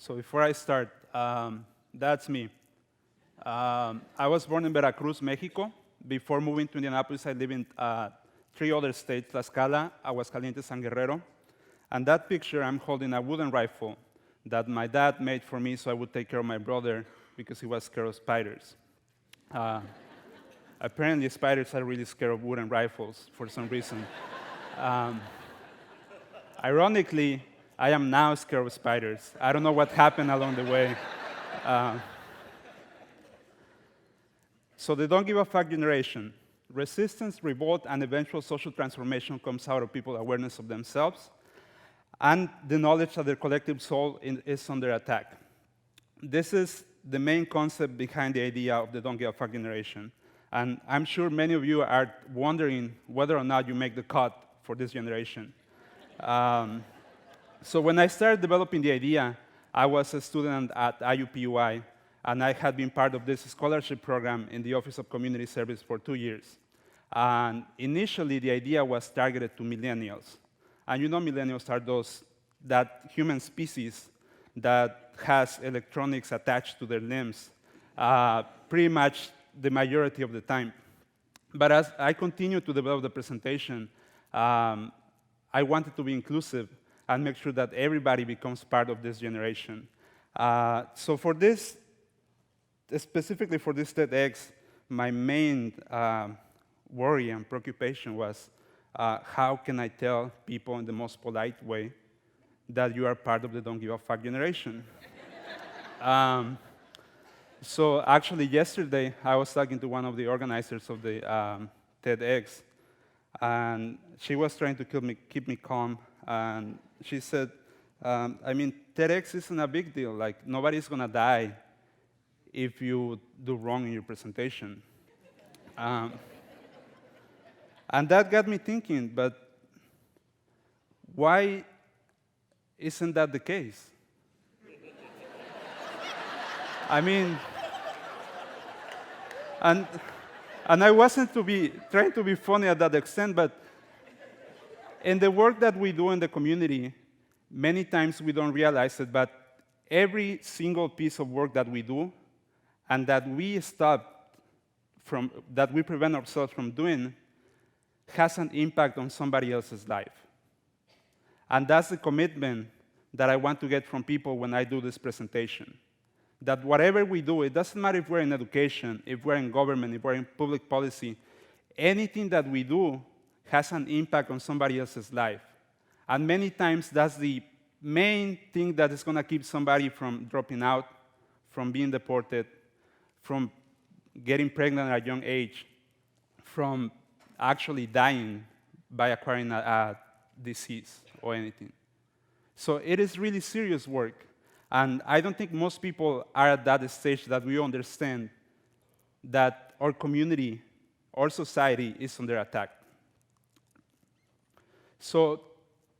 So before I start, that's me. I was born in Veracruz, Mexico. Before moving to Indianapolis, I lived in 3 other states, Tlaxcala, Aguascalientes, and Guerrero. And that picture, I'm holding a wooden rifle that my dad made for me so I would take care of my brother because he was scared of spiders. Apparently, spiders are really scared of wooden rifles for some reason. Ironically, I am now scared of spiders. I don't know what happened along the way. So the don't give a fuck generation. Resistance, revolt, and eventual social transformation comes out of people's awareness of themselves and the knowledge that their collective soul is under attack. This is the main concept behind the idea of the don't give a fuck generation. And I'm sure many of you are wondering whether or not you make the cut for this generation. So when I started developing the idea, I was a student at IUPUI, and I had been part of this scholarship program in the Office of Community Service for 2 years. And initially, the idea was targeted to millennials. And you know millennials are that human species that has electronics attached to their limbs pretty much the majority of the time. But as I continued to develop the presentation, I wanted to be inclusive and make sure that everybody becomes part of this generation. So for this, specifically for this TEDx, my main worry and preoccupation was how can I tell people in the most polite way that you are part of the don't give a fuck generation? So actually yesterday, I was talking to one of the organizers of the TEDx, and she was trying to keep me calm, and she said, I mean, TEDx isn't a big deal. Like, nobody's going to die if you do wrong in your presentation. And that got me thinking, but why isn't that the case? I mean, and I wasn't trying to be funny at that extent, but in the work that we do in the community, many times we don't realize it, but every single piece of work that we do and that we prevent ourselves from doing has an impact on somebody else's life. And that's the commitment that I want to get from people when I do this presentation. That whatever we do, it doesn't matter if we're in education, if we're in government, if we're in public policy, anything that we do has an impact on somebody else's life. And many times that's the main thing that is going to keep somebody from dropping out, from being deported, from getting pregnant at a young age, from actually dying by acquiring a disease or anything. So it is really serious work. And I don't think most people are at that stage that we understand that our community, our society is under attack. So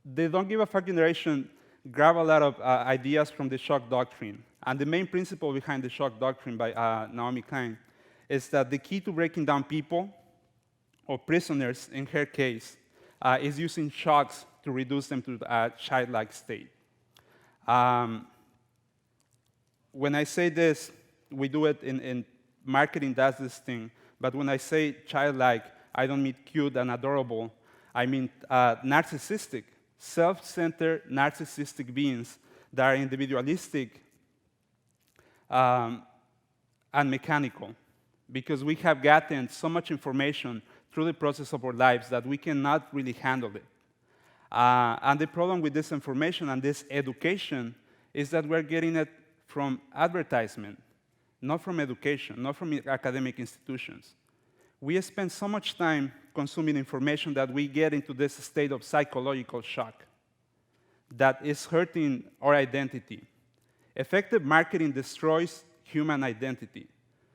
the don't give a fuck generation grab a lot of ideas from the shock doctrine. And the main principle behind the shock doctrine by Naomi Klein is that the key to breaking down people, or prisoners in her case, is using shocks to reduce them to a childlike state. When I say this, we do it in marketing, does this thing. But when I say childlike, I don't mean cute and adorable. I mean narcissistic, self-centered, narcissistic beings that are individualistic and mechanical. Because we have gotten so much information through the process of our lives that we cannot really handle it. And the problem with this information and this education is that we're getting it from advertisement, not from education, not from academic institutions. We spend so much time consuming information that we get into this state of psychological shock that is hurting our identity. Effective marketing destroys human identity.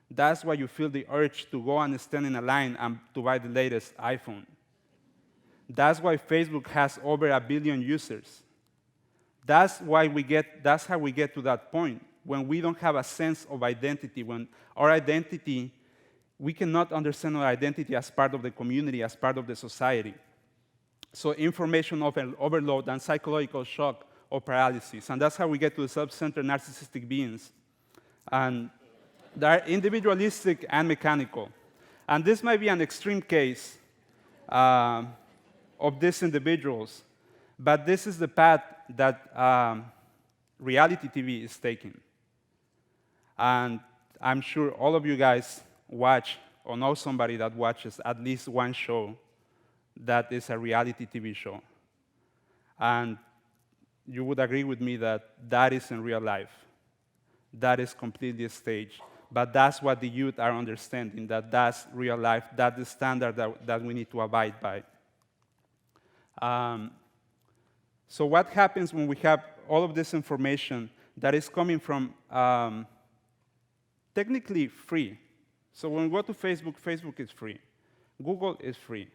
That's why you feel the urge to go and stand in a line and to buy the latest iPhone. That's why Facebook has over 1 billion users. That's how we get to that point, when we don't have a sense of identity, when our identity, we cannot understand our identity as part of the community, as part of the society. So information overload and psychological shock or paralysis. And that's how we get to the self-centered narcissistic beings. And they're individualistic and mechanical. And this might be an extreme case of these individuals, but this is the path that reality TV is taking. And I'm sure all of you guys watch or know somebody that watches at least one show that is a reality TV show. And you would agree with me that that isn't real life. That is completely staged. But that's what the youth are understanding, that that's real life, that's the standard that we need to abide by. So what happens when we have all of this information that is coming from technically free? So when we go to Facebook, Facebook is free. Google is free.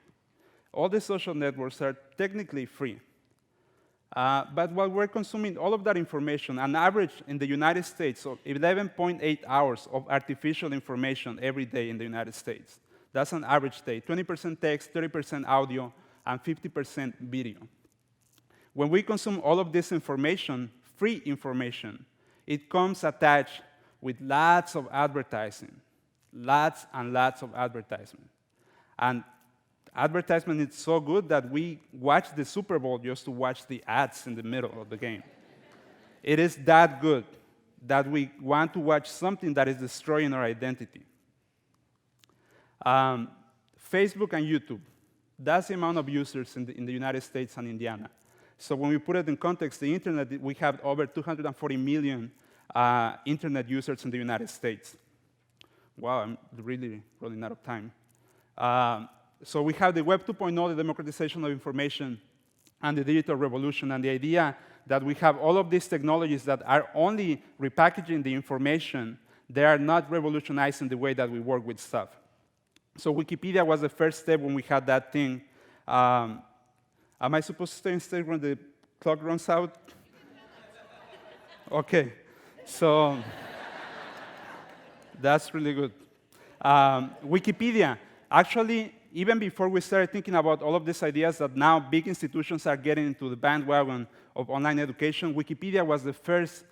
All the social networks are technically free. But while we're consuming all of that information, an average in the United States of 11.8 hours of artificial information every day in the United States. That's an average day. 20% text, 30% audio, and 50% video. When we consume all of this information, free information, it comes attached with lots of advertising. Lots and lots of advertising. And advertisement is so good that we watch the Super Bowl just to watch the ads in the middle of the game. It is that good that we want to watch something that is destroying our identity. Facebook and YouTube, that's the amount of users in the United States and Indiana. So when we put it in context, the internet, we have over 240 million internet users in the United States. Wow, I'm really running out of time. So we have the Web 2.0, the democratization of information, and the digital revolution, and the idea that we have all of these technologies that are only repackaging the information. They are not revolutionizing the way that we work with stuff. So Wikipedia was the first step when we had that thing. Am I supposed to stay on stage when the clock runs out? Okay, so that's really good. Wikipedia, actually, even before we started thinking about all of these ideas that now big institutions are getting into the bandwagon of online education, Wikipedia was the first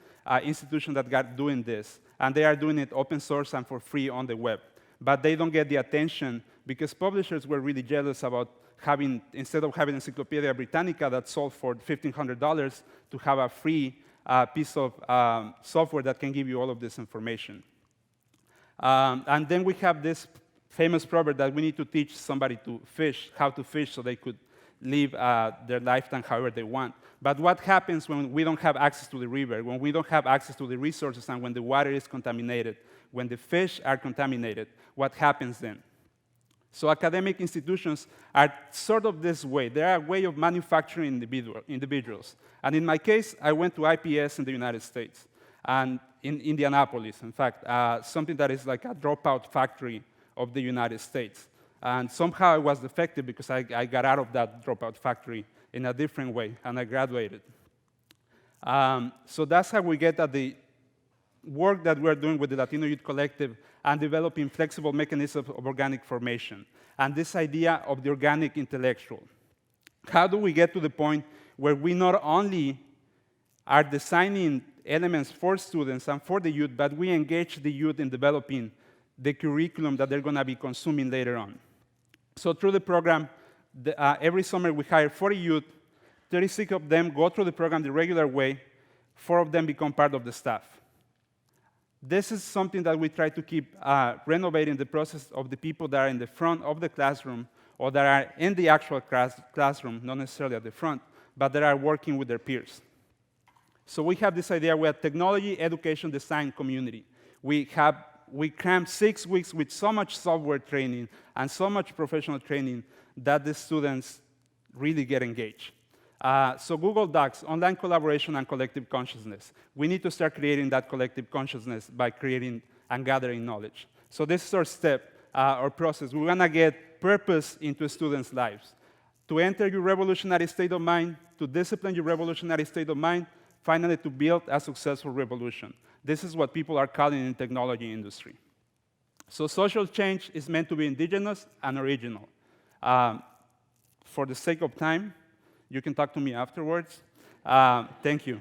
institution that got doing this. And they are doing it open source and for free on the web. But they don't get the attention because publishers were really jealous about having, instead of having Encyclopedia Britannica that sold for $1,500, to have a free piece of software that can give you all of this information. And then we have this famous proverb that we need to teach somebody to fish, how to fish so they could live their lifetime however they want. But what happens when we don't have access to the river, when we don't have access to the resources, and when the water is contaminated, when the fish are contaminated, what happens then? So academic institutions are sort of this way. They are a way of manufacturing individuals. And in my case, I went to IPS in the United States, and in Indianapolis, in fact, something that is like a dropout factory of the United States. And somehow I was effective because I got out of that dropout factory in a different way, and I graduated. So that's how we get at the work that we're doing with the Latino Youth Collective and developing flexible mechanisms of organic formation, and this idea of the organic intellectual. How do we get to the point where we not only are designing elements for students and for the youth, but we engage the youth in developing the curriculum that they're going to be consuming later on? So through the program, every summer we hire 40 youth, 36 of them go through the program the regular way, 4 of them become part of the staff. This is something that we try to keep renovating the process of the people that are in the front of the classroom or that are in the actual classroom, not necessarily at the front, but that are working with their peers. So we have this idea, we have technology, education, design, community. We cram 6 weeks with so much software training and so much professional training that the students really get engaged. So Google Docs, online collaboration and collective consciousness. We need to start creating that collective consciousness by creating and gathering knowledge. So this is our step, our process. We want to get purpose into students' lives. To enter your revolutionary state of mind, to discipline your revolutionary state of mind, finally to build a successful revolution. This is what people are calling in the technology industry. So social change is meant to be indigenous and original. For the sake of time, you can talk to me afterwards. Thank you.